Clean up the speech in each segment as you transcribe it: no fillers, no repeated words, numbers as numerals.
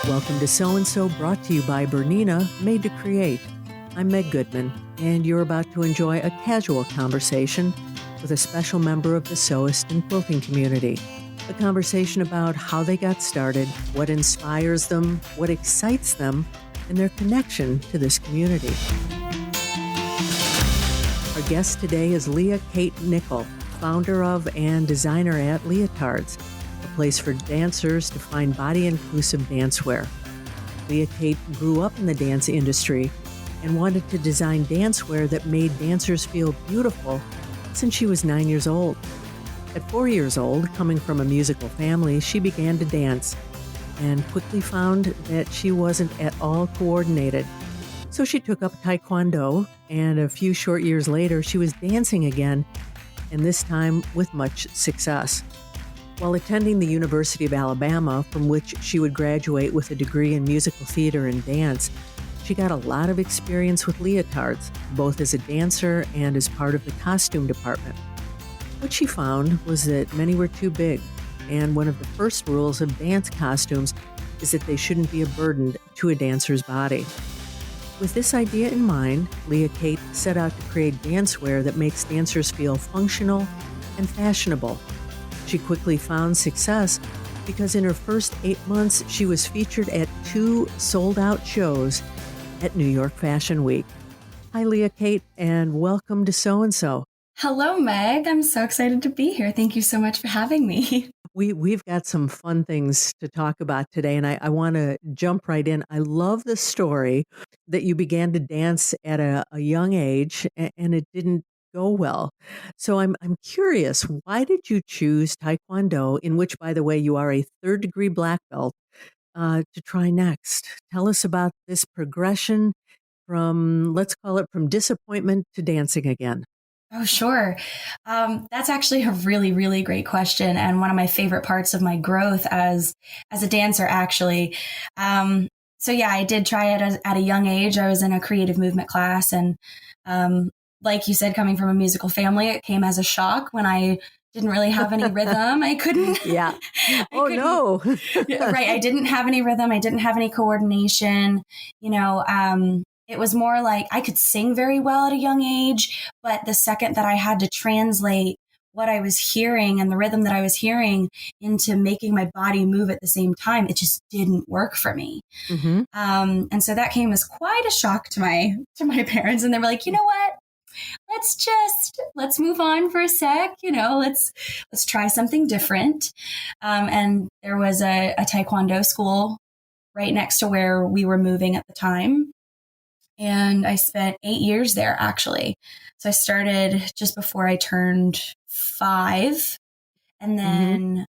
Welcome to So-and-So, brought to you by Bernina, made to create. I'm Meg Goodman, and you're about to enjoy a casual conversation with a special member of the sewist and quilting community. A conversation about how they got started, what inspires them, what excites them, and their connection to this community. Our guest today is Leah Kate Nicoll, founder of and designer at Leahtards, a place for dancers to find body-inclusive dancewear. Leah Kate grew up in the dance industry and wanted to design dancewear that made dancers feel beautiful since she was 9 years old. At 4 years old, coming from a musical family, she began to dance and quickly found that she wasn't at all coordinated. So she took up Taekwondo, and a few short years later, she was dancing again, and this time with much success. While attending the University of Alabama, from which she would graduate with a degree in musical theater and dance, she got a lot of experience with leotards, both as a dancer and as part of the costume department. What she found was that many were too big, and one of the first rules of dance costumes is that they shouldn't be a burden to a dancer's body. With this idea in mind, Leah Kate set out to create dancewear that makes dancers feel functional and fashionable. She quickly found success because in her first 8 months, she was featured at 2 sold-out shows at New York Fashion Week. Hi, Leah Kate, and welcome to So-and-So. Hello, Meg. I'm so excited to be here. Thank you so much for having me. We've got some fun things to talk about today, and I want to jump right in. I love the story that you began to dance at a young age, and it didn't go well. So I'm curious, why did you choose Taekwondo, in which, by the way, you are a third-degree black belt, to try next? Tell us about this progression from, let's call it, from disappointment to dancing again. Oh, sure. That's actually a really, really great question, and one of my favorite parts of my growth as a dancer, actually. So yeah, I did try it at a young age. I was in a creative movement class, and like you said, coming from a musical family, it came as a shock when I didn't really have any rhythm. I couldn't. Yeah. Oh, no. Right. I didn't have any rhythm. I didn't have any coordination. It was more like I could sing very well at a young age, but the second that I had to translate what I was hearing and the rhythm that I was hearing into making my body move at the same time, it just didn't work for me. Mm-hmm. And so that came as quite a shock to my parents. And they were like, you know what? Let's move on for a sec. Let's try something different. And there was a Taekwondo school right next to where we were moving at the time. And I spent 8 years there, actually. So I started just before I turned 5. And then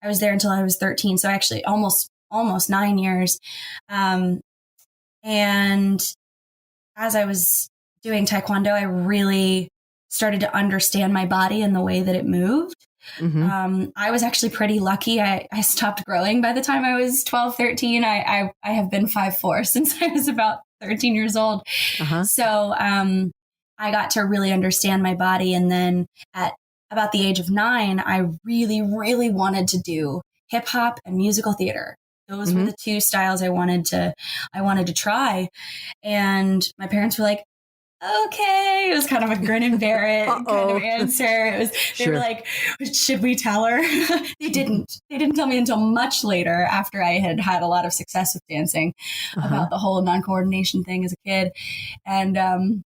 I was there until I was 13. So actually almost 9 years. And as I was doing Taekwondo, I really started to understand my body and the way that it moved. Mm-hmm. I was actually pretty lucky. I stopped growing by the time I was 12, 13. I have been 5'4" since I was about 13 years old. Uh-huh. So I got to really understand my body. And then at about the age of 9, I really, really wanted to do hip hop and musical theater. Those were the 2 styles I wanted to try. And my parents were like, okay. It was kind of a grin and bear it kind of answer. They were like, should we tell her? They didn't tell me until much later, after I had had a lot of success with dancing, about the whole non-coordination thing as a kid. And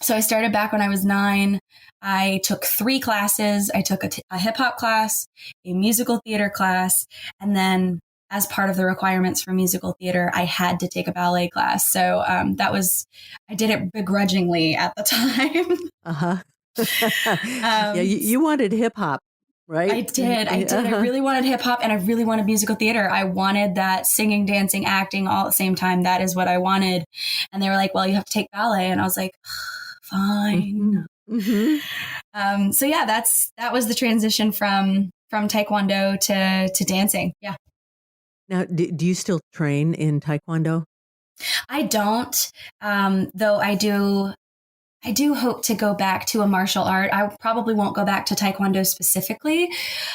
so I started back when I was 9. I took 3 classes. I took a hip hop class, a musical theater class, and then as part of the requirements for musical theater, I had to take a ballet class. So I did it begrudgingly at the time. Yeah, you wanted hip hop, right? I did. I really wanted hip hop, and I really wanted musical theater. I wanted that singing, dancing, acting all at the same time. That is what I wanted. And they were like, well, you have to take ballet. And I was like, fine. Mm-hmm. So yeah, that was the transition from Taekwondo to dancing. Yeah. Now, do you still train in Taekwondo? I don't, though I do hope to go back to a martial art. I probably won't go back to Taekwondo specifically,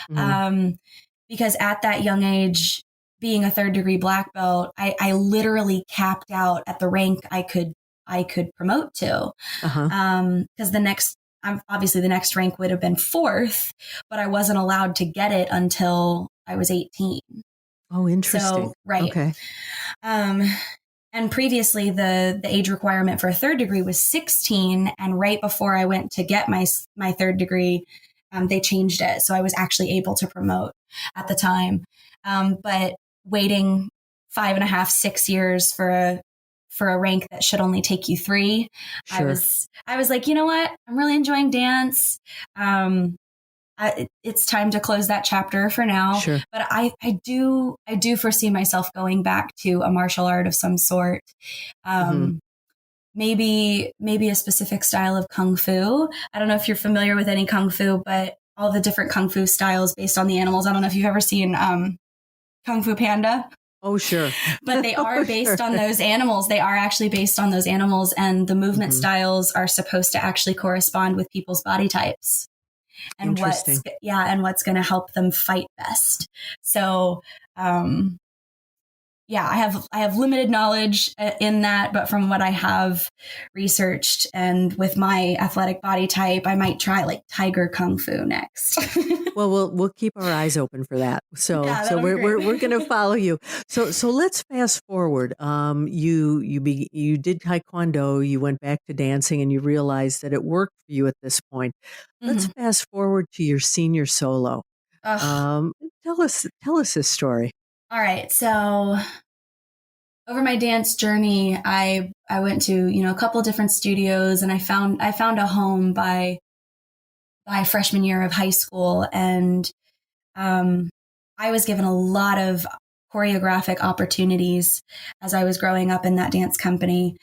because at that young age, being a third degree black belt, I literally capped out at the rank I could promote to. Because obviously the next rank would have been fourth, but I wasn't allowed to get it until I was 18. Oh, interesting. So, right. Okay. And previously the age requirement for a third degree was 16. And right before I went to get my third degree, they changed it. So I was actually able to promote at the time. But waiting 5.5, 6 years for a rank that should only take you 3, sure. I was like, you know what? I'm really enjoying dance. It's time to close that chapter for now. Sure. But I do foresee myself going back to a martial art of some sort. Maybe a specific style of Kung Fu. I don't know if you're familiar with any Kung Fu, but all the different Kung Fu styles based on the animals. I don't know if you've ever seen Kung Fu Panda. Oh, sure. But they are based on those animals. They are actually based on those animals, and the movement styles are supposed to actually correspond with people's body types. And what's going to help them fight best. So, I have limited knowledge in that, but from what I have researched and with my athletic body type, I might try like Tiger Kung Fu next. Well, we'll keep our eyes open for that. So we're going to follow you. So let's fast forward. You did Taekwondo, you went back to dancing, and you realized that it worked for you at this point. Let's fast forward to your senior solo. Tell us this story. All right. So over my dance journey, I went to, a couple different studios, and I found a home by freshman year of high school. And I was given a lot of choreographic opportunities as I was growing up in that dance company.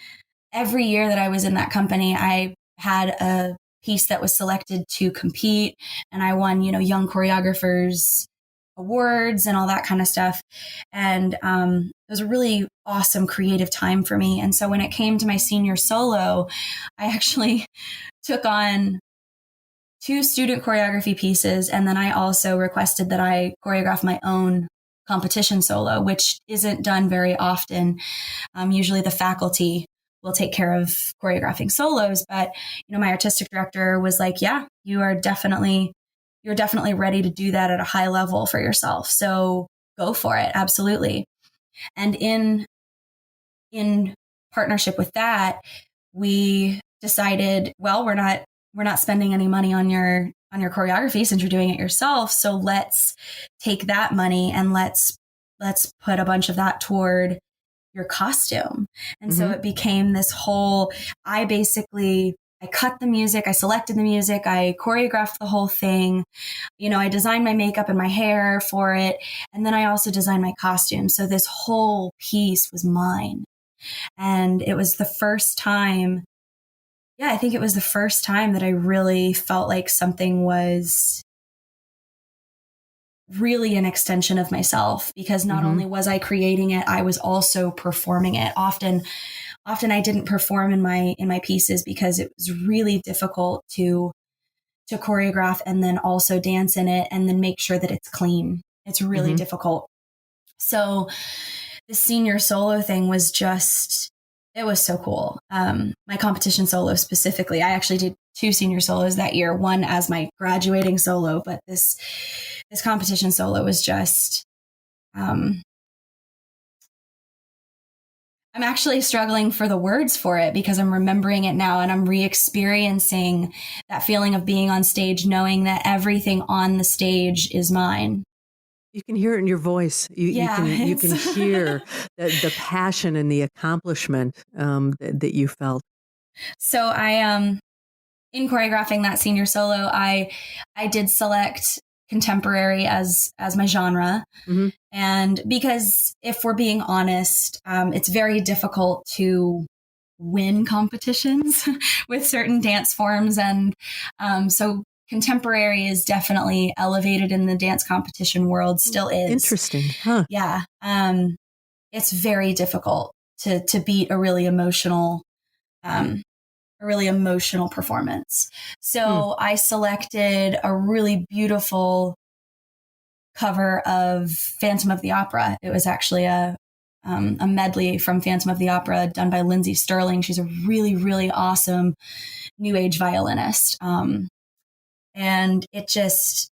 Every year that I was in that company, I had a piece that was selected to compete, and I won, young choreographers awards and all that kind of stuff. And it was a really awesome creative time for me. And so when it came to my senior solo, I actually took on 2 student choreography pieces. And then I also requested that I choreograph my own competition solo, which isn't done very often. Usually the faculty will take care of choreographing solos. But, my artistic director was like, yeah, you're definitely ready to do that at a high level for yourself. So go for it. Absolutely. And in partnership with that, we decided, well, we're not spending any money on your choreography since you're doing it yourself. So let's take that money and let's put a bunch of that toward your costume. And so it became this whole, I cut the music, I selected the music, I choreographed the whole thing. I designed my makeup and my hair for it. And then I also designed my costume. So this whole piece was mine. And it was the first time, I think it was the first time that I really felt like something was really an extension of myself, because not only was I creating it, I was also performing it. Often I didn't perform in my pieces because it was really difficult to choreograph and then also dance in it and then make sure that it's clean. It's really difficult. So the senior solo thing was it was so cool. My competition solo specifically, I actually did 2 senior solos that year, one as my graduating solo, but this competition solo was just, I'm actually struggling for the words for it because I'm remembering it now and I'm re-experiencing that feeling of being on stage, knowing that everything on the stage is mine. You can hear it in your voice. You can hear the passion and the accomplishment that you felt. So I, in choreographing that senior solo, I did select contemporary as my genre. And because if we're being honest, it's very difficult to win competitions with certain dance forms. And so contemporary is definitely elevated in the dance competition world, still is. Interesting. Huh. Yeah. It's very difficult to beat a really emotional performance. So I selected a really beautiful cover of Phantom of the Opera. It was actually a medley from Phantom of the Opera done by Lindsay Sterling. She's a really, really awesome new age violinist. And it just,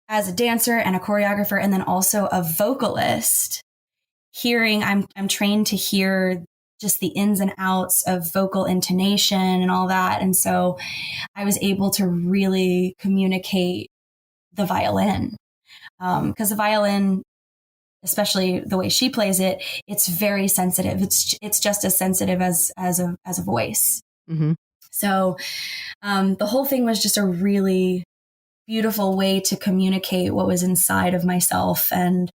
as a dancer and a choreographer, and then also a vocalist, I'm trained to hear just the ins and outs of vocal intonation and all that. And so I was able to really communicate the violin. Because the violin, especially the way she plays it, it's very sensitive. It's just as sensitive as a voice. Mm-hmm. So the whole thing was just a really beautiful way to communicate what was inside of myself, and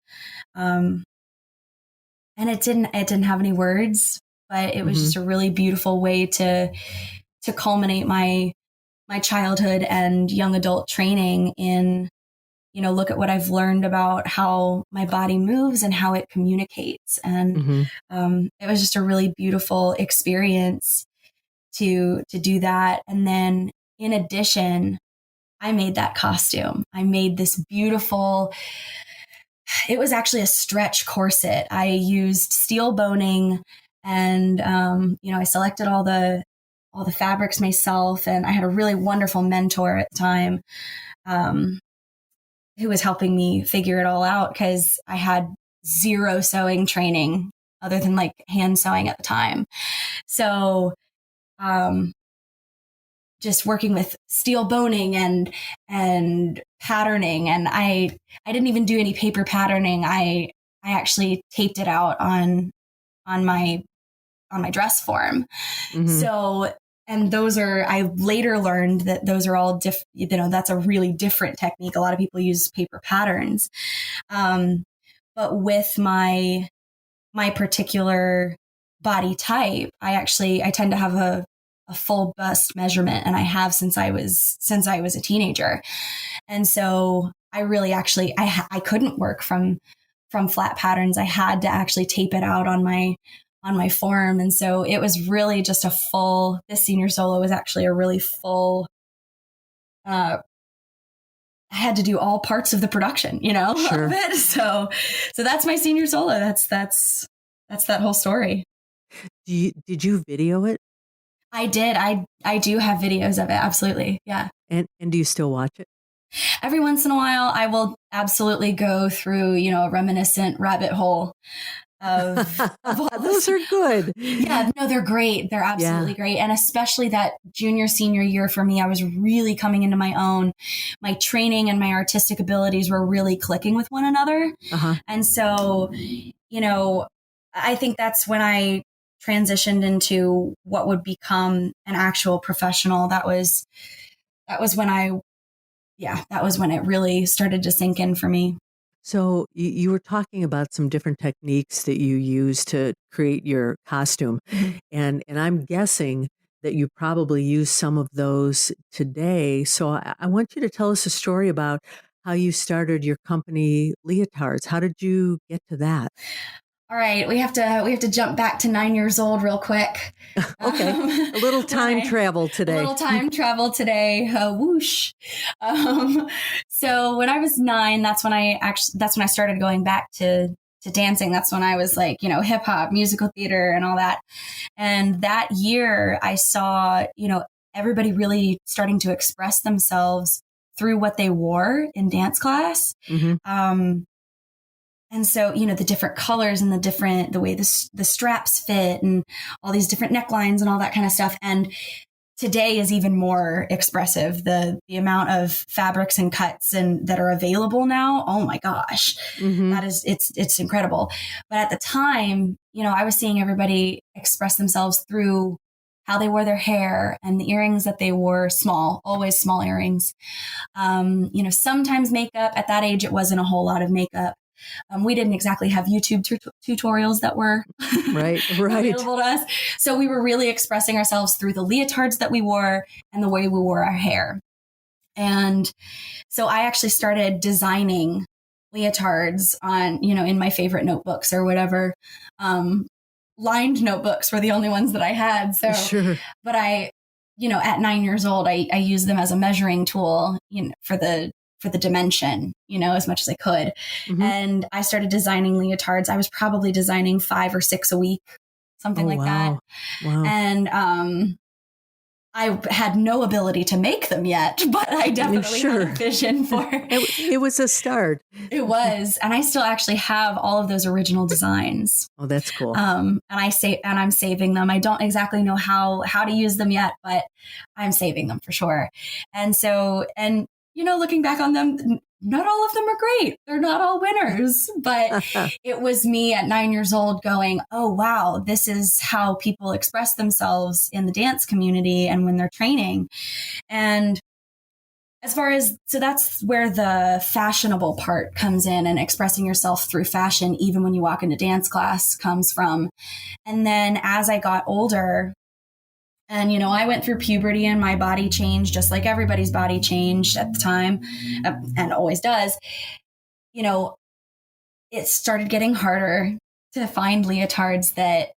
it didn't have any words, but it was just a really beautiful way to culminate my childhood and young adult training in, look at what I've learned about how my body moves and how it communicates. And it was just a really beautiful experience to do that. And then in addition, I made that costume. I made this beautiful, it was actually a stretch corset. I used steel boning, and, I selected all the fabrics myself. And I had a really wonderful mentor at the time, who was helping me figure it all out, because I had zero sewing training other than like hand sewing at the time. So, just working with steel boning and patterning. And I didn't even do any paper patterning. I actually taped it out on my dress form. So, and I later learned that those are all that's a really different technique. A lot of people use paper patterns. But with my particular body type, I tend to have a full bust measurement, and I have since I was a teenager. And so I really I couldn't work from flat patterns. I had to actually tape it out on my form. And so it was really just this senior solo was actually a really full, I had to do all parts of the production, Sure. of it. So that's my senior solo. That's that whole story. Did you video it? I did. I do have videos of it. Absolutely. Yeah. And do you still watch it? Every once in a while, I will absolutely go through, a reminiscent rabbit hole of all Those are good. Yeah, no, they're great. They're absolutely great. And especially that junior, senior year for me, I was really coming into my own. My training and my artistic abilities were really clicking with one another. And so, I think that's when I transitioned into what would become an actual professional. That was when that was when it really started to sink in for me. So you were talking about some different techniques that you use to create your costume. And I'm guessing that you probably use some of those today. So I want you to tell us a story about how you started your company, Leahtards. How did you get to that? All right, we have to jump back to 9 years old real quick. Okay, a little time travel today. A little time travel today. Whoosh. So when I was 9, that's when I started going back to dancing. That's when I was like, hip hop, musical theater, and all that. And that year, I saw, everybody really starting to express themselves through what they wore in dance class. And so, the different colors and the way the straps fit and all these different necklines and all that kind of stuff. And today is even more expressive. The amount of fabrics and cuts that are available now. Oh my gosh, that is, it's incredible. But at the time, I was seeing everybody express themselves through how they wore their hair and the earrings that they wore, always small earrings. Sometimes makeup. At that age, it wasn't a whole lot of makeup. We didn't exactly have YouTube tutorials that were right available to us. So we were really expressing ourselves through the leotards that we wore and the way we wore our hair. And so I actually started designing leotards on, in my favorite notebooks or whatever. Lined notebooks were the only ones that I had. So, sure. But at 9 years old, I used them as a measuring tool, for the for the dimension, as much as I could. And I started designing leotards. I was probably designing 5 or 6 a week, something like that. Wow. And I had no ability to make them yet, but I definitely had a vision for it was a start. It was. And I still actually have all of those original designs. Oh, that's cool. And I'm saving them. I don't exactly know how to use them yet, but I'm saving them for sure. And so, looking back on them, not all of them are great. They're not all winners, but it was me at 9 years old going, oh, wow, this is how people express themselves in the dance community and when they're training. And so that's where the fashionable part comes in, and expressing yourself through fashion, even when you walk into dance class, comes from. And then as I got older, and, I went through puberty and my body changed just like everybody's body changed at the time, and always does. It started getting harder to find leotards that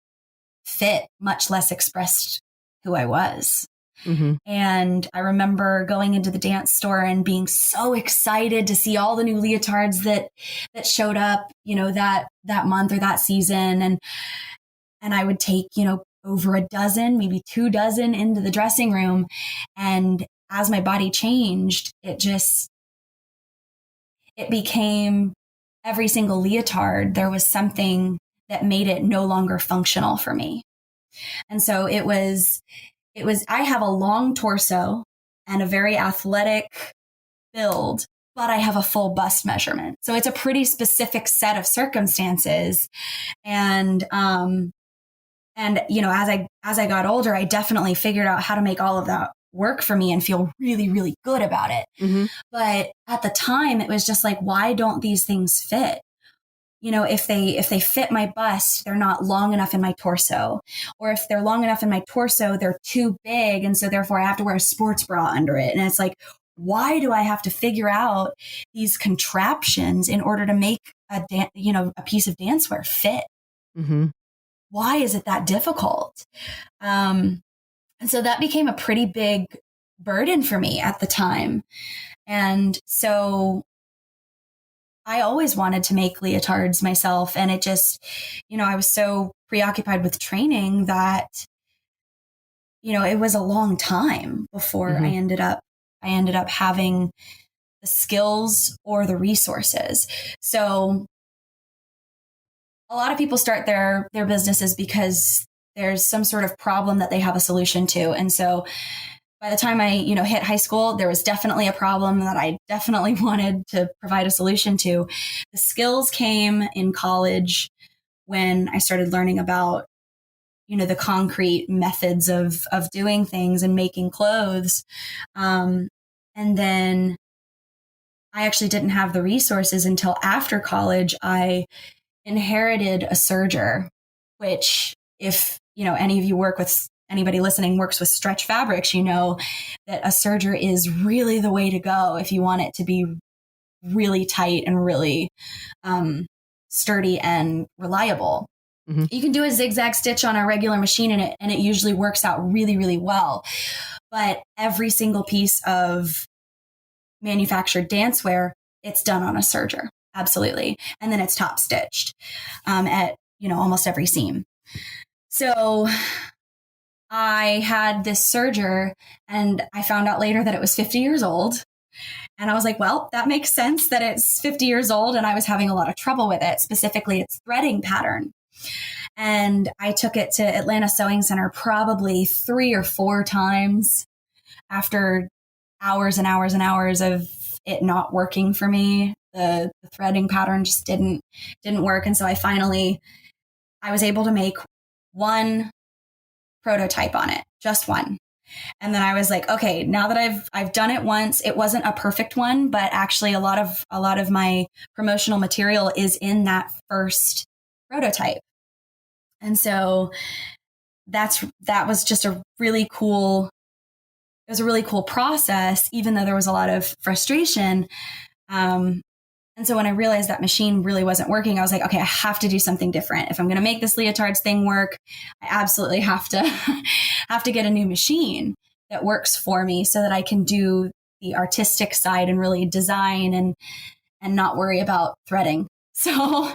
fit, much less expressed who I was. And I remember going into the dance store and being so excited to see all the new leotards that showed up, that month or that season. And I would take, over a dozen, maybe 2 dozen into the dressing room. And as my body changed, it became every single leotard. There was something that made it no longer functional for me. And so it was, I have a long torso and a very athletic build, but I have a full bust measurement. So it's a pretty specific set of circumstances. And as I got older, I definitely figured out how to make all of that work for me and feel really, really good about it. But at the time, it was just like, why don't these things fit? If they fit my bust, they're not long enough in my torso. Or if they're long enough in my torso, they're too big. And so therefore I have to wear a sports bra under it. And it's like, why do I have to figure out these contraptions in order to make a piece of dancewear fit? Why is it that difficult? And so that became a pretty big burden for me at the time. And so I always wanted to make leotards myself. And it just, I was so preoccupied with training that, it was a long time before I ended up having the skills or the resources. So a lot of people start their businesses because there's some sort of problem that they have a solution to. And so by the time I, hit high school, there was definitely a problem that I definitely wanted to provide a solution to. The skills came in college when I started learning about, the concrete methods of doing things and making clothes. And then I actually didn't have the resources until after college. I inherited a serger, which if, any of you anybody listening works with stretch fabrics, that a serger is really the way to go if you want it to be really tight and really sturdy and reliable. You can do a zigzag stitch on a regular machine and it usually works out really, really well. But every single piece of manufactured dancewear, it's done on a serger. Absolutely. And then it's top stitched at, almost every seam. So I had this serger and I found out later that it was 50 years old. And I was like, well, that makes sense that it's 50 years old. And I was having a lot of trouble with it, specifically its threading pattern. And I took it to Atlanta Sewing Center probably 3 or 4 times after hours and hours and hours of it not working for me. The threading pattern just didn't work. And so I was able to make one prototype on it, just one. And then I was like, okay, now that I've done it once, it wasn't a perfect one, but actually a lot of my promotional material is in that first prototype. And so that was just it was a really cool process, even though there was a lot of frustration. And so when I realized that machine really wasn't working, I was like, okay, I have to do something different. If I'm going to make this leotards thing work, I absolutely have to get a new machine that works for me so that I can do the artistic side and really design and not worry about threading. So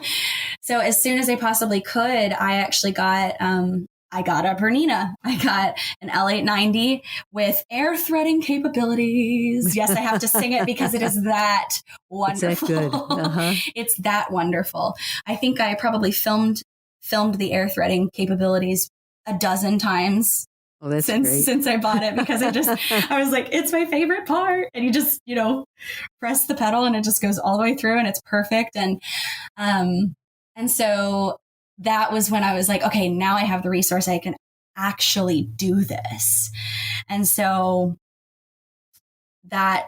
as soon as I possibly could, I actually got I got a BERNINA. I got an L890 with air threading capabilities. Yes, I have to sing it because it is that wonderful. It's that good. Uh-huh. It's that wonderful. I think I probably filmed the air threading capabilities a dozen times. Oh, that's since I bought it, because I was like, it's my favorite part. And you just, press the pedal and it just goes all the way through and it's perfect. And so that was when I was like, okay, now I have the resource. I can actually do this. And so that's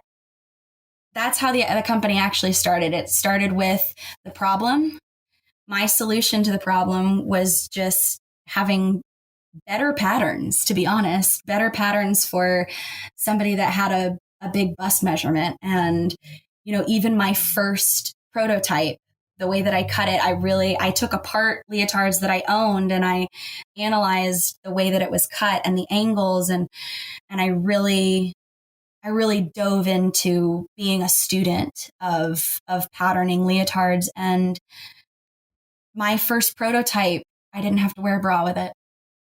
how the company actually started. It started with the problem. My solution to the problem was just having better patterns, to be honest, better patterns for somebody that had a big bust measurement. And, even my first prototype, the way that I cut it, I took apart leotards that I owned and I analyzed the way that it was cut and the angles. And I really dove into being a student of patterning leotards. And my first prototype, I didn't have to wear a bra with it.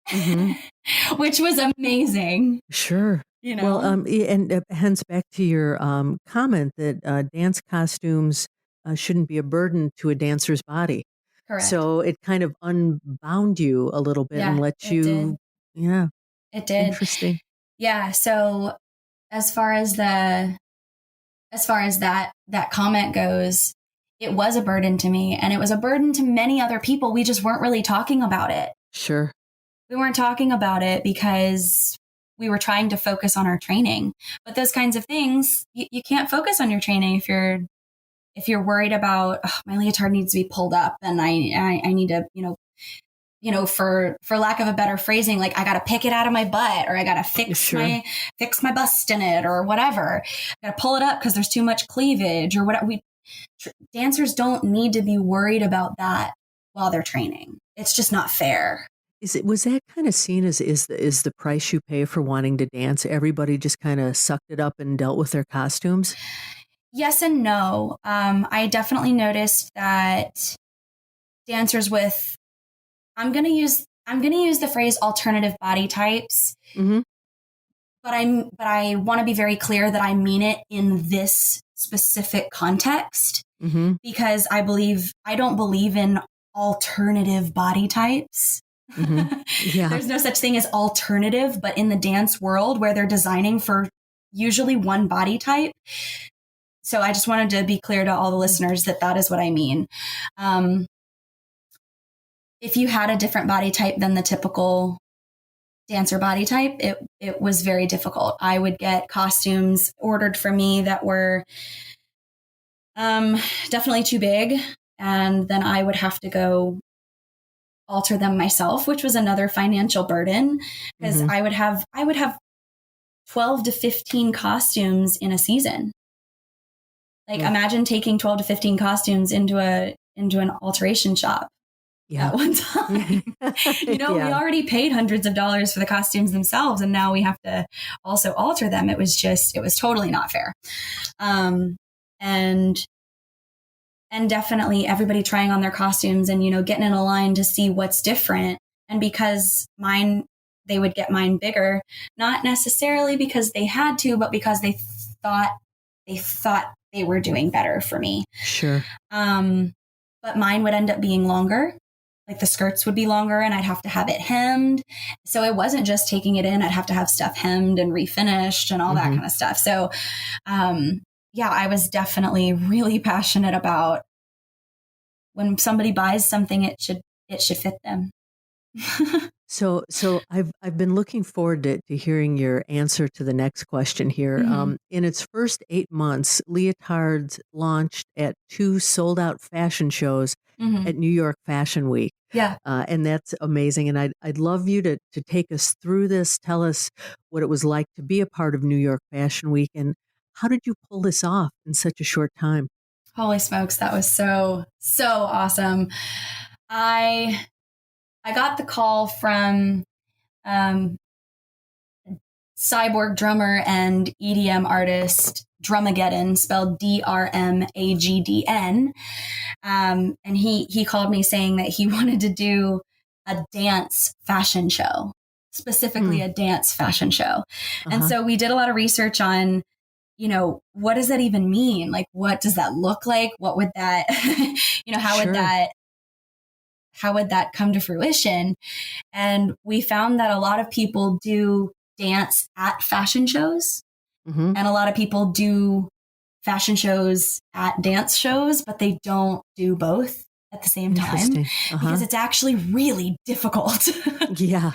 Mm-hmm. Which was amazing. Sure. Well, and hence back to your comment that dance costumes shouldn't be a burden to a dancer's body. Correct. So it kind of unbound you a little bit and let you. Did. Yeah. It did. Interesting. Yeah. So as far as that comment goes, it was a burden to me, and it was a burden to many other people. We just weren't really talking about it. Sure. We weren't talking about it because we were trying to focus on our training. But those kinds of things, you can't focus on your training if you're worried about, oh, my leotard needs to be pulled up and I need to, for lack of a better phrasing, like I got to pick it out of my butt, or I got to fix my bust in it, or whatever. I got to pull it up because there's too much cleavage or whatever. Dancers don't need to be worried about that while they're training. It's just not fair. Was that kind of seen as is the price you pay for wanting to dance? Everybody just kind of sucked it up and dealt with their costumes? Yes and no. I definitely noticed that dancers with, I'm gonna use the phrase alternative body types, mm-hmm. but I want to be very clear that I mean it in this specific context, mm-hmm. because I don't believe in alternative body types. Mm-hmm. Yeah. There's no such thing as alternative, but in the dance world where they're designing for usually one body type. So I just wanted to be clear to all the listeners that is what I mean. If you had a different body type than the typical dancer body type, it was very difficult. I would get costumes ordered for me that were definitely too big, and then I would have to go alter them myself, which was another financial burden, because mm-hmm. I would have 12 to 15 costumes in a season. Like, imagine taking 12 to 15 costumes into an alteration shop at one time. We already paid hundreds of dollars for the costumes themselves, and now we have to also alter them. It was totally not fair. And definitely everybody trying on their costumes and, getting in a line to see what's different. And because they would get mine bigger, not necessarily because they had to, but because they thought they were doing better for me. Sure. But mine would end up being longer. Like the skirts would be longer and I'd have to have it hemmed. So it wasn't just taking it in. I'd have to have stuff hemmed and refinished and all mm-hmm. that kind of stuff. So, I was definitely really passionate about when somebody buys something, it should fit them. So I've been looking forward to hearing your answer to the next question here. Mm-hmm. In its first 8 months, Leahtards launched at 2 sold-out fashion shows mm-hmm. at New York Fashion Week. Yeah, and that's amazing. And I'd love you to take us through this. Tell us what it was like to be a part of New York Fashion Week, and how did you pull this off in such a short time? Holy smokes, that was so awesome. I got the call from cyborg drummer and EDM artist, DRUMAGDN, spelled DRMAGDN. And he called me saying that he wanted to do a dance fashion show, specifically a dance fashion show. And so we did a lot of research on, you know, what does that even mean? Like, what does that look like? What would that, you know, how would that come to fruition? And we found that a lot of people do dance at fashion shows, and a lot of people do fashion shows at dance shows, but they don't do both at the same time because it's actually really difficult. Yeah.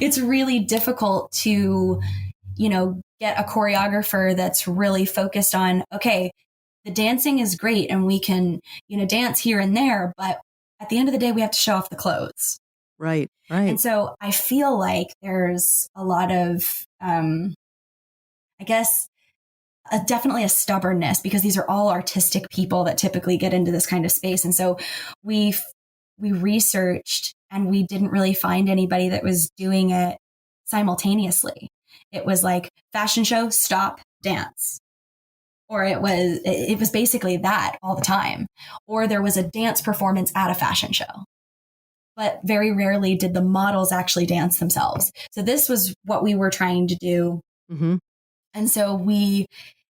It's really difficult to, you know, get a choreographer that's really focused on, okay, the dancing is great and we can, you know, dance here and there, but at the end of the day, we have to show off the clothes. Right. Right. And so I feel like there's a lot of, I guess, definitely a stubbornness, because these are all artistic people that typically get into this kind of space. And so we researched and we didn't really find anybody that was doing it simultaneously. It was like fashion show, stop, dance. Or it was basically that all the time. Or there was a dance performance at a fashion show. But very rarely did the models actually dance themselves. So this was what we were trying to do. And so we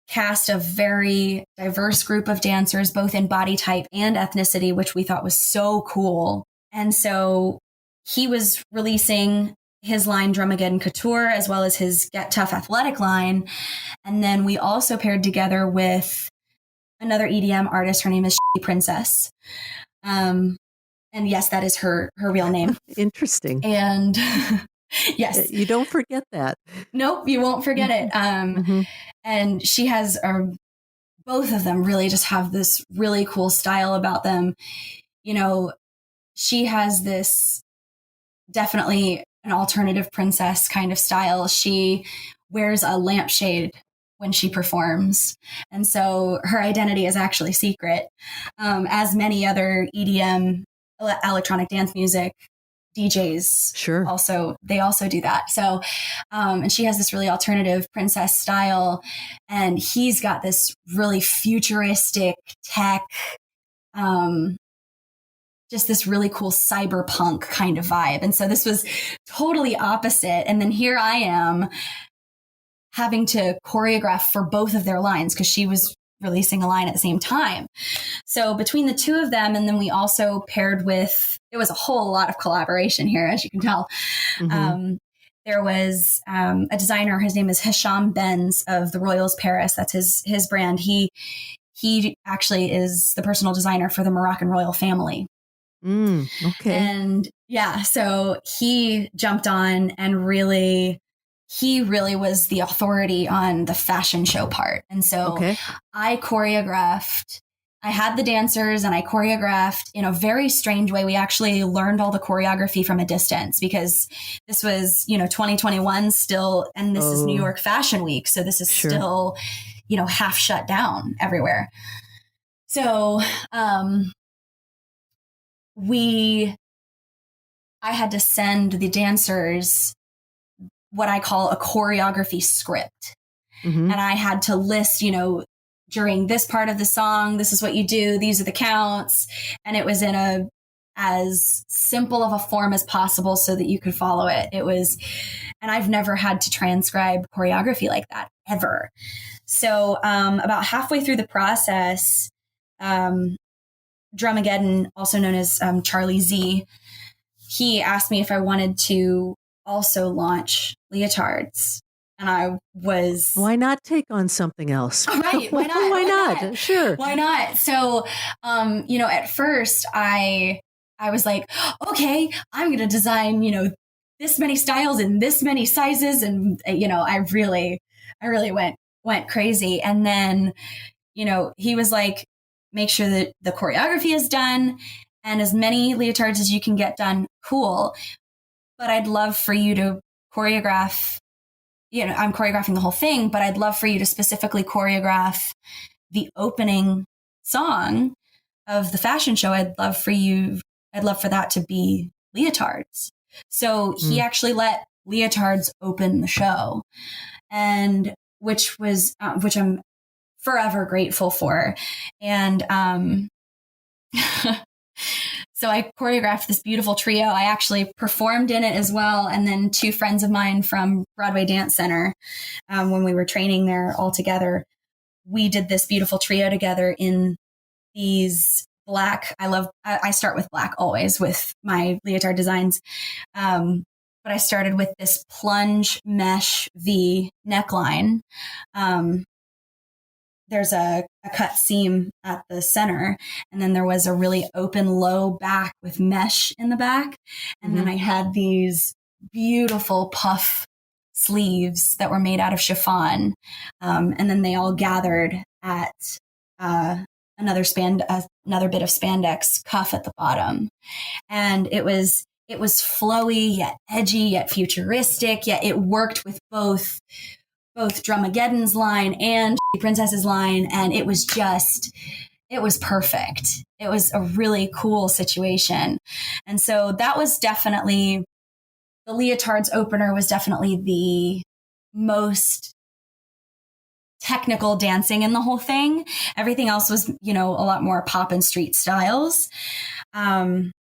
cast a very diverse group of dancers, both in body type and ethnicity, which we thought was so cool. And so he was releasing his line DRUMAGDN Couture, as well as his Get Tough Athletic line. And then we also paired together with another EDM artist. Her name is Princess. And yes, that is her real name. Interesting. And yes. You don't forget that. Nope, you won't forget it. And she has, both of them really just have this really cool style about them. You know, she has this definitely an alternative princess kind of style. She wears a lampshade when she performs. And so her identity is actually secret, as many other EDM, electronic dance music DJs also do that. So, and she has this really alternative princess style, and he's got this really futuristic tech, just this really cool cyberpunk kind of vibe. And so this was totally opposite. And then here I am having to choreograph for both of their lines, because she was releasing a line at the same time. So between the two of them, and then we also paired with, it was a whole lot of collaboration here, as you can tell. There was a designer, his name is Hicham Benz of the Royals Paris. That's his brand. He actually is the personal designer for the Moroccan Royal Family. Okay. And yeah, so he jumped on and he really was the authority on the fashion show part. And so I choreographed, I had the dancers and I choreographed in a very strange way. We actually learned all the choreography from a distance, because this was, 2021 still, and this is New York Fashion Week. So this is still, half shut down everywhere. So, I had to send the dancers what I call a choreography script. And I had to list, during this part of the song, this is what you do. These are the counts. And it was in as simple of a form as possible so that you could follow it. And I've never had to transcribe choreography like that ever. So, about halfway through the process, DRUMAGDN, also known as Charlie Z, he asked me if I wanted to also launch Leahtards. And I was... Why not take on something else? Right. Why not? Why not? Sure. Why not? So, at first I was like, okay, I'm going to design, this many styles and this many sizes. And, I really went crazy. And then, he was like, make sure that the choreography is done and as many leotards as you can get done. Cool. But I'd love for you to choreograph, I'm choreographing the whole thing, but I'd love for you to specifically choreograph the opening song of the fashion show. I'd love for that to be Leahtards. So he actually let Leahtards opened the show, and which I'm forever grateful for. And so I choreographed this beautiful trio. I actually performed in it as well. And then two friends of mine from Broadway Dance Center, when we were training there all together, we did this beautiful trio together in these black. I start with black always with my leotard designs. But I started with this plunge mesh V neckline. There's a cut seam at the center, and then there was a really open low back with mesh in the back. And then I had these beautiful puff sleeves that were made out of chiffon. And then they all gathered at another bit of spandex cuff at the bottom. And it was flowy, yet edgy, yet futuristic, yet it worked with both DRUMAGDN's line and Princess's line. And it was perfect. It was a really cool situation. And so that was definitely, the Leotards opener was definitely the most technical dancing in the whole thing. Everything else was, a lot more pop and street styles. And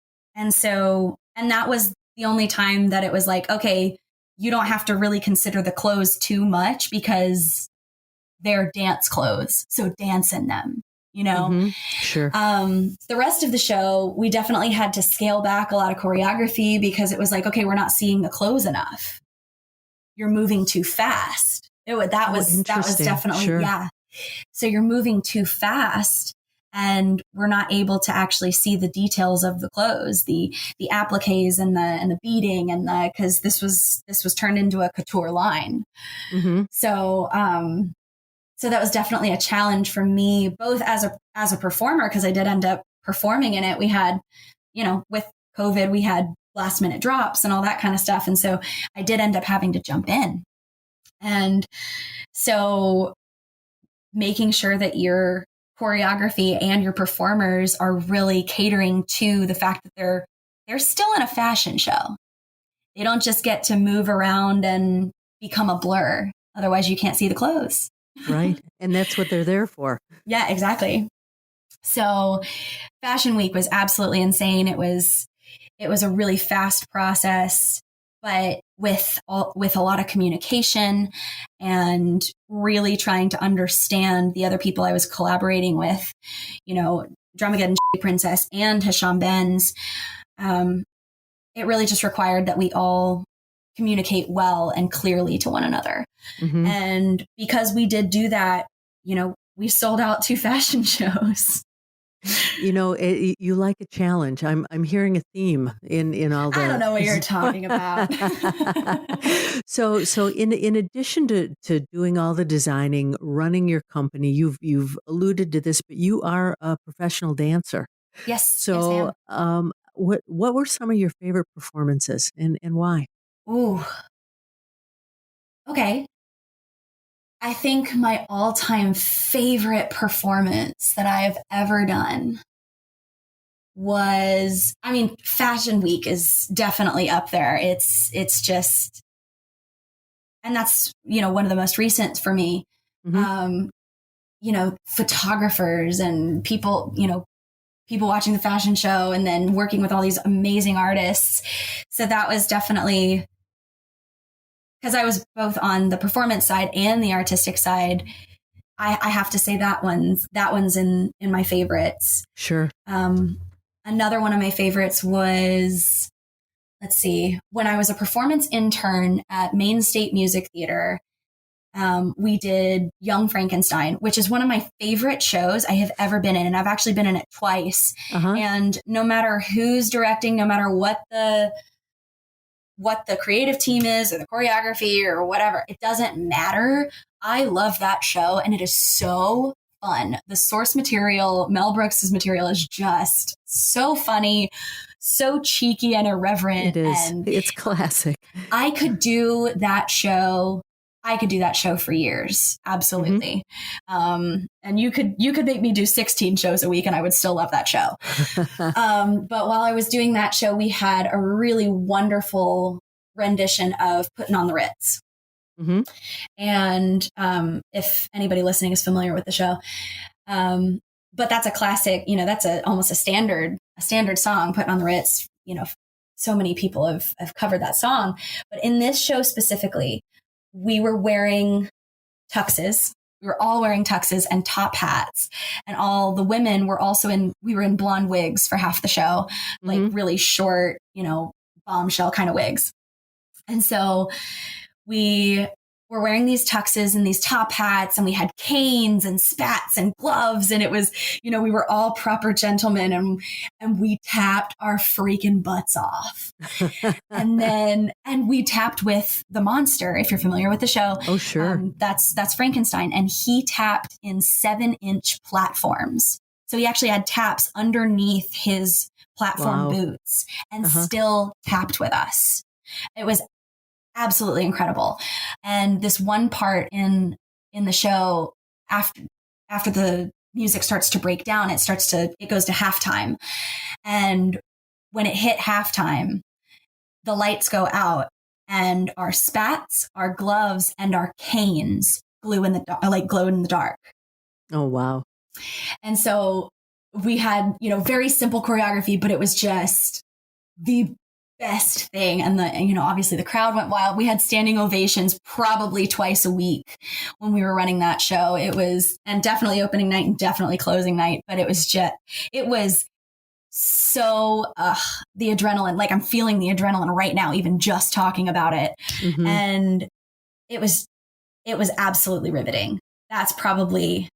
that was the only time that it was like, okay, you don't have to really consider the clothes too much because they're dance clothes. So dance in them, Sure. The rest of the show, we definitely had to scale back a lot of choreography because it was like, okay, we're not seeing the clothes enough. You're moving too fast. That was definitely, sure. Yeah. So you're moving too fast and we're not able to actually see the details of the clothes, the appliques and the beading because this was turned into a couture line. So that was definitely a challenge for me, both as a performer, because I did end up performing in it. We had, with COVID, we had last minute drops and all that kind of stuff. And so I did end up having to jump in. And so making sure that your choreography and your performers are really catering to the fact that they're still in a fashion show. They don't just get to move around and become a blur. Otherwise you can't see the clothes. Right. And that's what they're there for. Yeah, exactly. So Fashion Week was absolutely insane. It was a really fast process, but with a lot of communication and really trying to understand the other people I was collaborating with, DRUMAGDN and Sh Princess and Hicham Benz. It really just required that we all communicate well and clearly to one another. And because we did do that, we sold out 2 fashion shows. You like a challenge. I'm hearing a theme in all the. I don't know what you're talking about. So in addition to doing all the designing, running your company, you've alluded to this, but you are a professional dancer. Yes. So yes, what were some of your favorite performances and why? Ooh. Okay. I think my all-time favorite performance that I have ever done was, Fashion Week is definitely up there. It's just, and that's, one of the most recent for me. Photographers and people watching the fashion show and then working with all these amazing artists. So that was definitely, because I was both on the performance side and the artistic side, I have to say that one's in my favorites. Sure. Another one of my favorites was, when I was a performance intern at Maine State Music Theater, we did Young Frankenstein, which is one of my favorite shows I have ever been in. And I've actually been in it twice. And no matter who's directing, no matter what the creative team is or the choreography or whatever, it doesn't matter. I love that show and it is so fun. The source material, Mel Brooks's material, is just so funny, so cheeky and irreverent. It is. And it's classic. I could do that show for years. Absolutely. And you could make me do 16 shows a week and I would still love that show. But while I was doing that show, we had a really wonderful rendition of Putting on the Ritz. Mm-hmm. And if anybody listening is familiar with the show, but that's a classic, that's almost a standard song, Putting on the Ritz. So many people have covered that song. But in this show specifically, we were wearing tuxes. We were all wearing tuxes and top hats, and all the women were also we were in blonde wigs for half the show, like really short, bombshell kind of wigs. And so we were wearing these tuxes and these top hats, and we had canes and spats and gloves. And it was, we were all proper gentlemen, and we tapped our freaking butts off. and we tapped with the monster, if you're familiar with the show. Oh, sure. That's Frankenstein. And he tapped in 7-inch platforms. So he actually had taps underneath his platform boots and still tapped with us. It was absolutely incredible. And this one part in the show, after the music starts to break down, it goes to halftime. And when it hit halftime, the lights go out, and our spats, our gloves, and our canes glowed in the dark. Oh, wow. And so we had, very simple choreography, but it was just the best thing. And obviously the crowd went wild. We had standing ovations probably twice a week when we were running that show. And definitely opening night and definitely closing night, but it was so, the adrenaline, like I'm feeling the adrenaline right now, even just talking about it. Mm-hmm. And it was absolutely riveting. That's probably,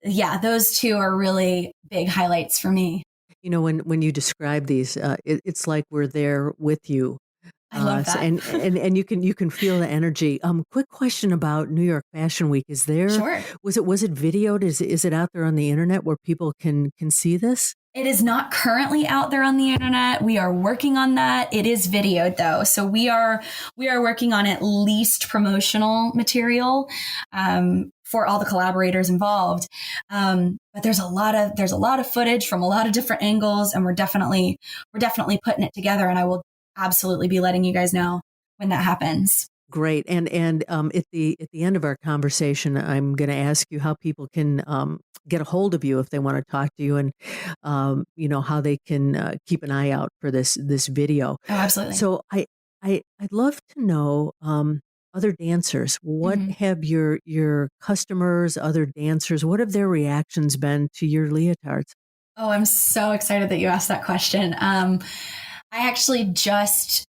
those two are really big highlights for me. When you describe these, it's like we're there with you. I love that. And you can feel the energy. Quick question about New York Fashion Week. Is there, sure. Was it videoed? Is it out there on the internet where people can see this? It is not currently out there on the internet. We are working on that. It is videoed though. So we are working on at least promotional material, for all the collaborators involved. But there's a lot of footage from a lot of different angles, and we're definitely putting it together, and I will absolutely be letting you guys know when that happens. Great. And at the end of our conversation, I'm going to ask you how people can get a hold of you if they want to talk to you, and how they can keep an eye out for this video. Oh, absolutely. So I'd love to know other dancers. What have your customers, other dancers, what have their reactions been to your leotards? Oh, I'm so excited that you asked that question. I actually just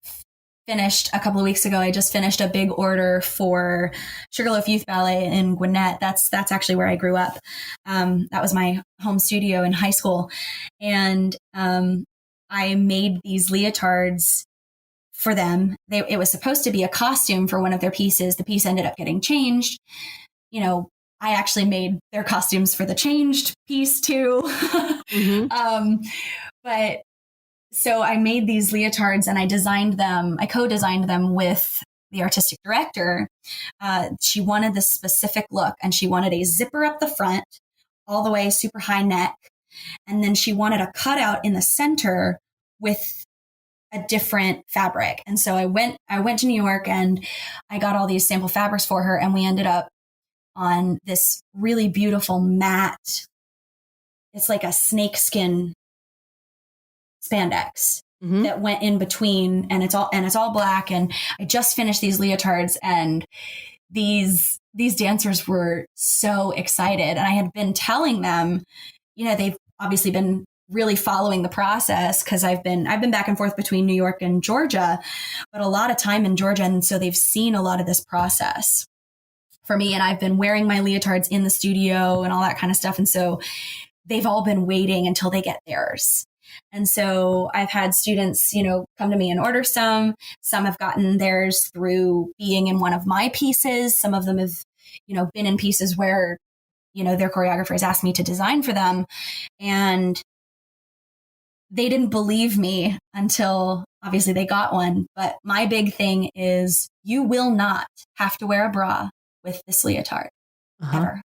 finished a couple of weeks ago. I just finished a big order for Sugarloaf Youth Ballet in Gwinnett. That's actually where I grew up. That was my home studio in high school. And I made these leotards for them. It was supposed to be a costume for one of their pieces. The piece ended up getting changed. I actually made their costumes for the changed piece too. But so I made these leotards, and I co-designed them with the artistic director. She wanted this specific look, and she wanted a zipper up the front, all the way super high neck. And then she wanted a cutout in the center with a different fabric. And so I went to New York, and I got all these sample fabrics for her, and we ended up on this really beautiful matte. It's like a snakeskin spandex that went in between, and it's all black. And I just finished these leotards, and these dancers were so excited. And I had been telling them, they've obviously been really following the process, because I've been back and forth between New York and Georgia, but a lot of time in Georgia. And so they've seen a lot of this process for me, and I've been wearing my leotards in the studio and all that kind of stuff. And so they've all been waiting until they get theirs. And so I've had students, come to me and order some. Some have gotten theirs through being in one of my pieces. Some of them have, been in pieces where, their choreographers asked me to design for them. And they didn't believe me until obviously they got one. But my big thing is, you will not have to wear a bra with this leotard ever.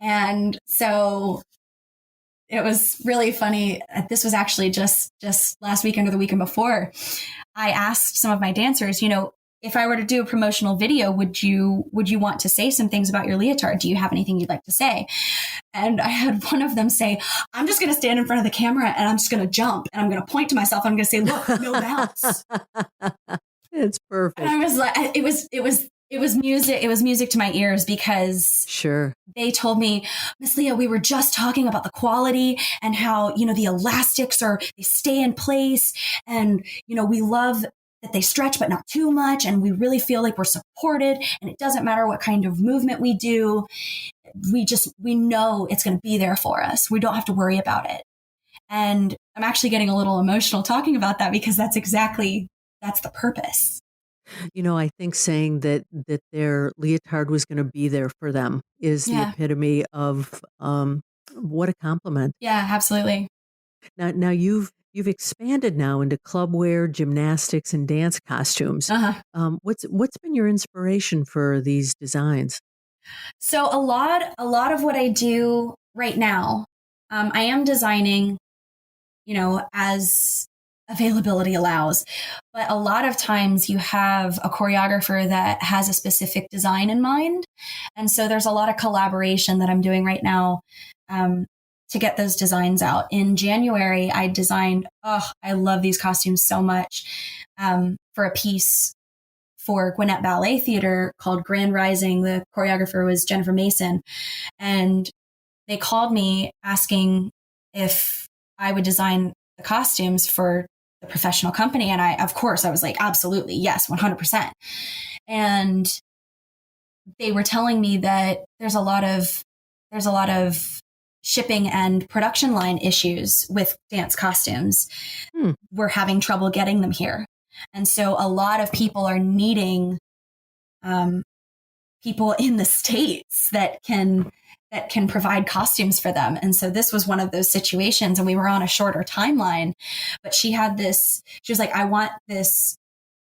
And so it was really funny. This was actually just last weekend or the weekend before. I asked some of my dancers, if I were to do a promotional video, would you want to say some things about your leotard? Do you have anything you'd like to say? And I had one of them say, I'm just going to stand in front of the camera and I'm just going to jump and I'm going to point to myself. And I'm going to say, look, no bounce. It's perfect. And I was like, it was music. It was music to my ears because sure, they told me, Miss Leah, we were just talking about the quality and how, the elastics they stay in place. And, we love that they stretch, but not too much. And we really feel like we're supported and it doesn't matter what kind of movement we do. We know it's going to be there for us. We don't have to worry about it. And I'm actually getting a little emotional talking about that because that's the purpose. I think saying that their leotard was going to be there for them is the epitome of what a compliment. Yeah, absolutely. Now you've expanded now into club wear, gymnastics, and dance costumes. What's been your inspiration for these designs? So a lot of what I do right now, I am designing, as availability allows. But a lot of times you have a choreographer that has a specific design in mind. And so there's a lot of collaboration that I'm doing right now to get those designs out. In January, I designed, I love these costumes so much, for a piece for Gwinnett Ballet Theater called Grand Rising. The choreographer was Jennifer Mason. And they called me asking if I would design the costumes for the professional company. And I was like, absolutely. Yes, 100%. And they were telling me that there's a lot of shipping and production line issues with dance costumes. We're having trouble getting them here. And so a lot of people are needing people in the States that can provide costumes for them. And so this was one of those situations, and we were on a shorter timeline, but she was like, I want this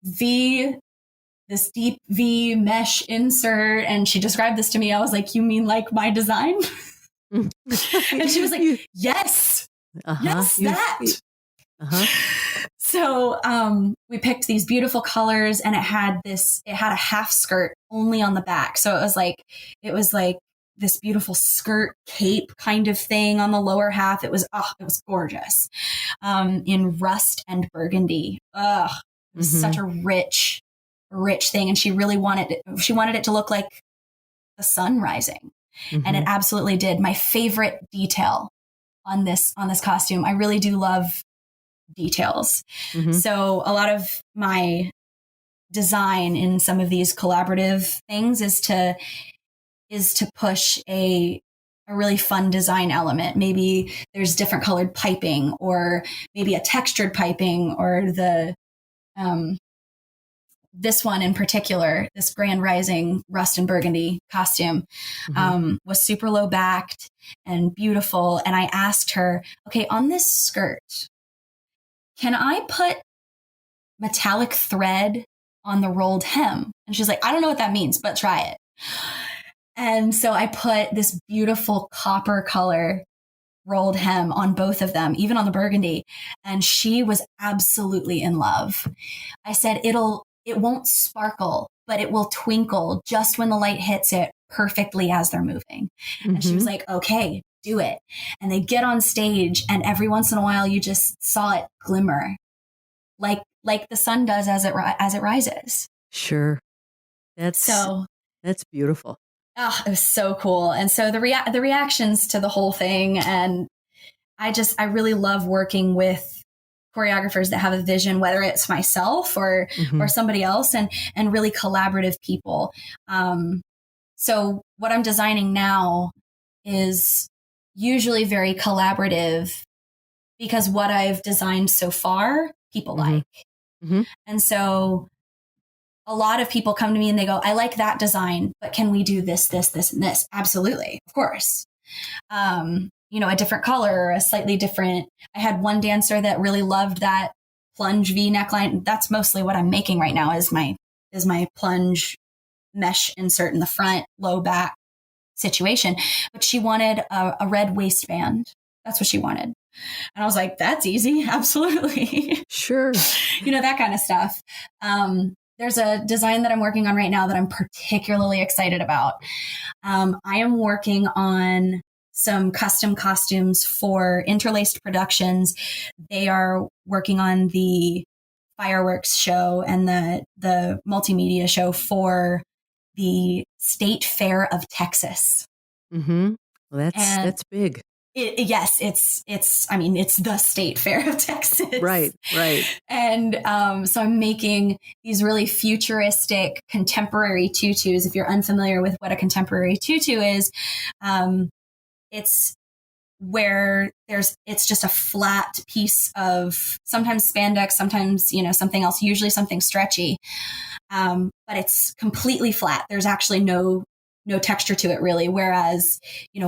deep V mesh insert. And she described this to me. I was like, you mean like my design? And she was like, yes, yes, that. So we picked these beautiful colors, and it had a half skirt only on the back. So it was like this beautiful skirt cape kind of thing on the lower half. It was gorgeous, in rust and burgundy. It was such a rich thing. And she really wanted it to look like the sun rising. And it absolutely did. My favorite detail on this costume, I really do love details. So a lot of my design in some of these collaborative things is to push a really fun design element. Maybe there's different colored piping, or maybe a textured piping, or the this one in particular, this Grand Rising rust and burgundy costume, was super low backed and beautiful. And I asked her, okay, on this skirt, can I put metallic thread on the rolled hem? And she's like, I don't know what that means, but try it. And so I put this beautiful copper color rolled hem on both of them, even on the burgundy. And she was absolutely in love. I said, it won't sparkle, but it will twinkle just when the light hits it perfectly as they're moving. And she was like, okay, do it. And they get on stage, and every once in a while you just saw it glimmer like the sun does as it rises. Sure. That's beautiful. Oh, it was so cool. And so the reactions to the whole thing, and I really love working with choreographers that have a vision, whether it's myself or somebody else, and really collaborative people. So what I'm designing now is usually very collaborative, because what I've designed so far, people like. And so a lot of people come to me and they go, I like that design, but can we do this, this, this, and this? Absolutely. Of course. A different color, a slightly different. I had one dancer that really loved that plunge V neckline. That's mostly what I'm making right now is my plunge mesh insert in the front, low back situation. But she wanted a red waistband. That's what she wanted. And I was like, that's easy. Absolutely. Sure. That kind of stuff. There's a design that I'm working on right now that I'm particularly excited about. I am working on some custom costumes for Interlaced Productions. They are working on the fireworks show and the multimedia show for the State Fair of Texas. Mm-hmm. Well, that's big. Yes, it's the State Fair of Texas. Right. And so I'm making these really futuristic contemporary tutus. If you're unfamiliar with what a contemporary tutu is, it's where it's just a flat piece of sometimes spandex, sometimes, something else, usually something stretchy. But it's completely flat. There's actually no texture to it really. Whereas,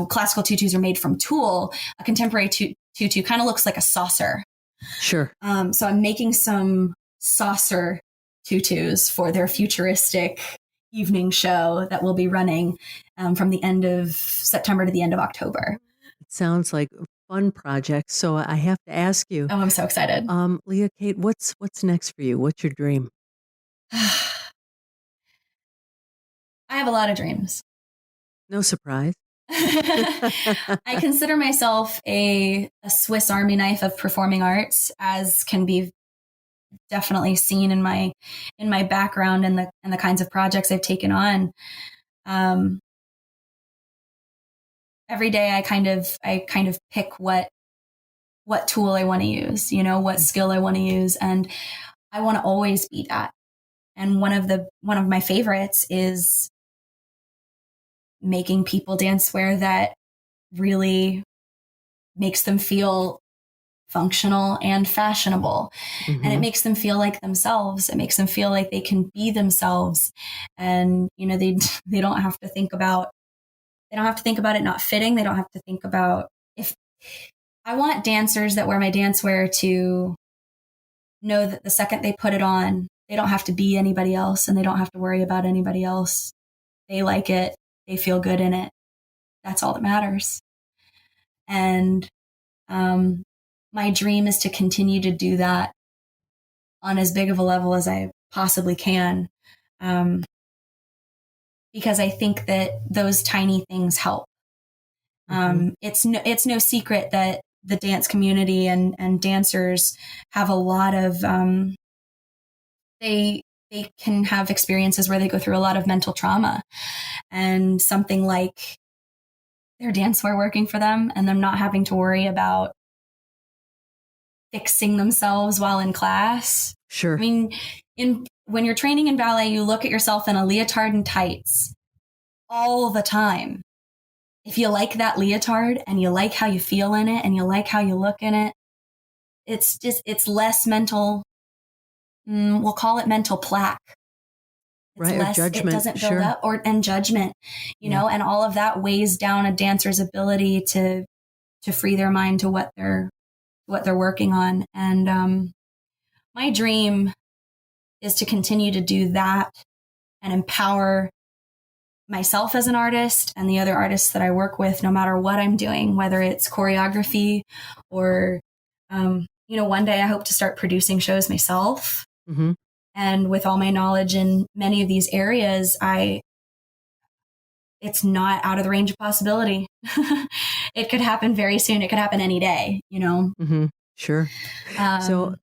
classical tutus are made from tulle. A contemporary tutu kind of looks like a saucer. Sure. So I'm making some saucer tutus for their futuristic evening show that will be running from the end of September to the end of October. It sounds like a fun project. So I have to ask you. Oh, I'm so excited. Leah Kate, what's next for you? What's your dream? I have a lot of dreams. No surprise. I consider myself a Swiss Army knife of performing arts, as can be definitely seen in my background and the kinds of projects I've taken on. Every day I kind of pick what tool I want to use, what skill I want to use, and I want to always be that. And one of my favorites is making people dancewear that really makes them feel functional and fashionable. Mm-hmm. And it makes them feel like themselves. It makes them feel like they can be themselves. And, they don't have to think about it not fitting. They don't have to think about if I want dancers that wear my dancewear to know that the second they put it on, they don't have to be anybody else and they don't have to worry about anybody else. They like it. They feel good in it. That's all that matters. And my dream is to continue to do that on as big of a level as I possibly can. Because I think that those tiny things help. It's no secret that the dance community and dancers have a lot of, they can have experiences where they go through a lot of mental trauma, and something like their dancewear working for them and them not having to worry about fixing themselves while in class. Sure. I mean, when you're training in ballet, you look at yourself in a leotard and tights all the time. If you like that leotard and you like how you feel in it and you like how you look in it, it's less mental. We'll call it mental plaque. It's right, less, or judgment. It doesn't build sure. up, and judgment, and all of that weighs down a dancer's ability to free their mind to what they're working on. And my dream is to continue to do that and empower myself as an artist and the other artists that I work with, no matter what I'm doing, whether it's choreography or, one day I hope to start producing shows myself. Mm-hmm. And with all my knowledge in many of these areas, it's not out of the range of possibility. It could happen very soon. It could happen any day, Mm-hmm. Sure. So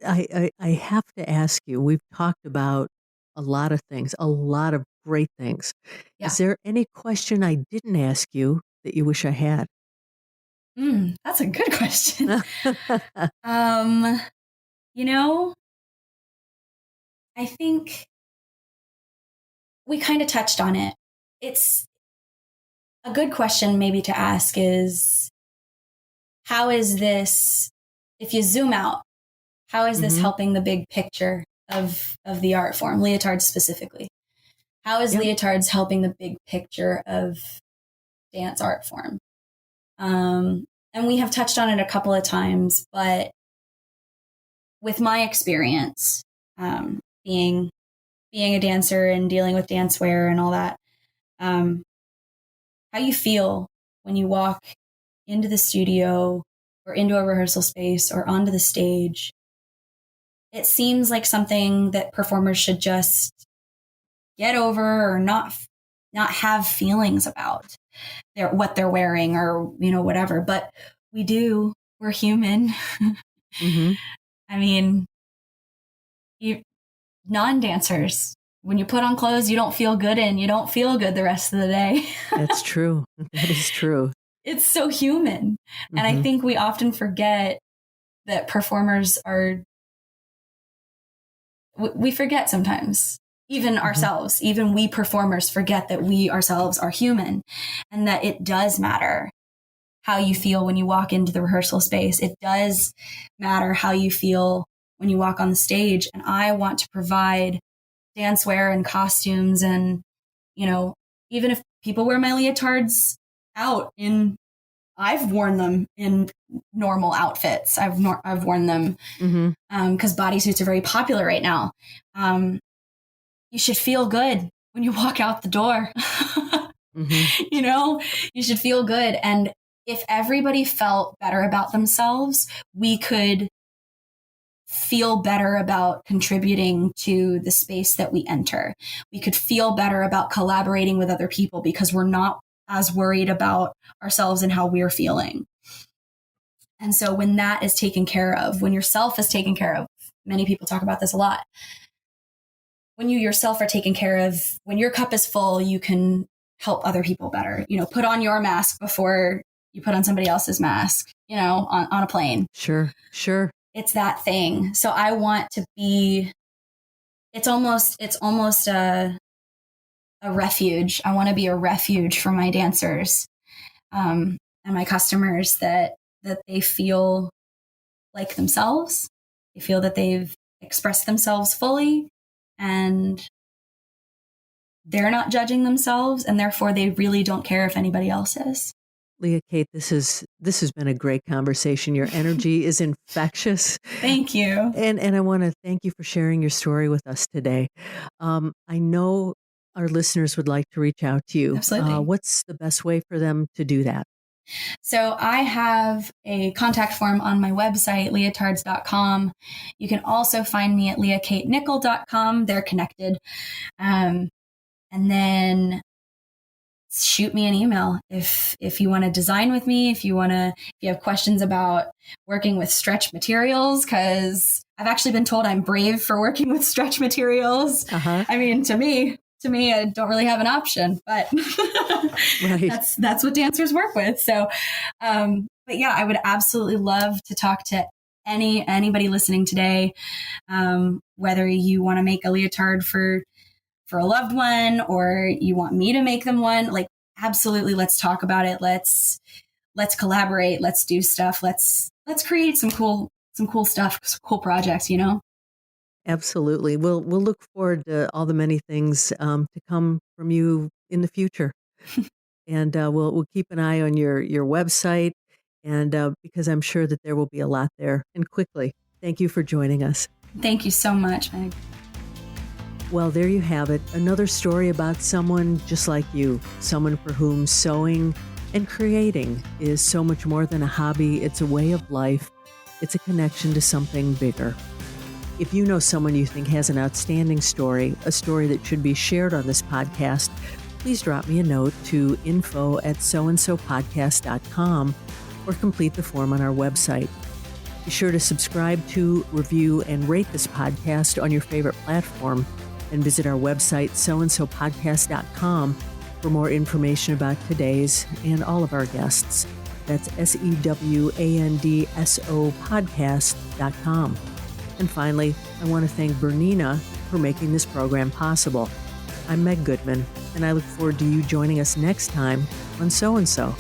I have to ask you, we've talked about a lot of things, a lot of great things. Yeah. Is there any question I didn't ask you that you wish I had? That's a good question. I think we kind of touched on it. It's a good question maybe to ask is, how is this, if you zoom out, how is this helping the big picture of the art form, leotards specifically? How is leotards helping the big picture of dance art form? And we have touched on it a couple of times, but with my experience, being a dancer and dealing with dancewear and all that, how you feel when you walk into the studio or into a rehearsal space or onto the stage, it seems like something that performers should just get over or not have feelings about what they're wearing or, whatever. But we do. We're human. Mm-hmm. I mean, non-dancers, when you put on clothes you don't feel good in, you don't feel good the rest of the day. That's true. That is true. It's so human. Mm-hmm. And I think we often forget that performers we forget sometimes, even ourselves, even we performers forget that we ourselves are human and that it does matter how you feel when you walk into the rehearsal space. It does matter how you feel when you walk on the stage. And I want to provide dancewear and costumes. And, even if people wear my leotards out I've worn them in normal outfits. I've worn them because bodysuits are very popular right now. You should feel good when you walk out the door. You should feel good. And if everybody felt better about themselves, we could feel better about contributing to the space that we enter. We could feel better about collaborating with other people because we're not as worried about ourselves and how we're feeling. And so when that is taken care of, when yourself is taken care of, many people talk about this a lot. When you yourself are taken care of, when your cup is full, you can help other people better. Put on your mask before you put on somebody else's mask, on a plane. Sure. It's that thing. So I want to be, it's almost a refuge. I want to be a refuge for my dancers and my customers, that they feel like themselves. They feel that they've expressed themselves fully and they're not judging themselves, and therefore they really don't care if anybody else is. Leah Kate, this has been a great conversation. Your energy is infectious. Thank you. And I want to thank you for sharing your story with us today. I know our listeners would like to reach out to you. Absolutely. What's the best way for them to do that? So I have a contact form on my website, leotards.com. You can also find me at leahkatenicoll.com. They're connected. And then shoot me an email if you want to design with me, if you have questions about working with stretch materials, because I've actually been told I'm brave for working with stretch materials. I mean, to me, I don't really have an option, but right. that's what dancers work with. So, but yeah, I would absolutely love to talk to anybody listening today, whether you want to make a leotard for a loved one or you want me to make them one. Like, absolutely, let's talk about it. Let's collaborate. Let's do stuff. Let's create some cool stuff, cool projects, Absolutely. We'll look forward to all the many things to come from you in the future. And we'll keep an eye on your website, and because I'm sure that there will be a lot there, and quickly. Thank you for joining us. Thank you so much, Meg. Well, there you have it. Another story about someone just like you, someone for whom sewing and creating is so much more than a hobby. It's a way of life. It's a connection to something bigger. If you know someone you think has an outstanding story, a story that should be shared on this podcast, please drop me a note to info@soandsopodcast.com or complete the form on our website. Be sure to subscribe to, review, and rate this podcast on your favorite platform, and visit our website, soandsopodcast.com, for more information about today's and all of our guests. That's SEWANDSO podcast.com. And finally, I want to thank BERNINA for making this program possible. I'm Meg Goodman, and I look forward to you joining us next time on So and So.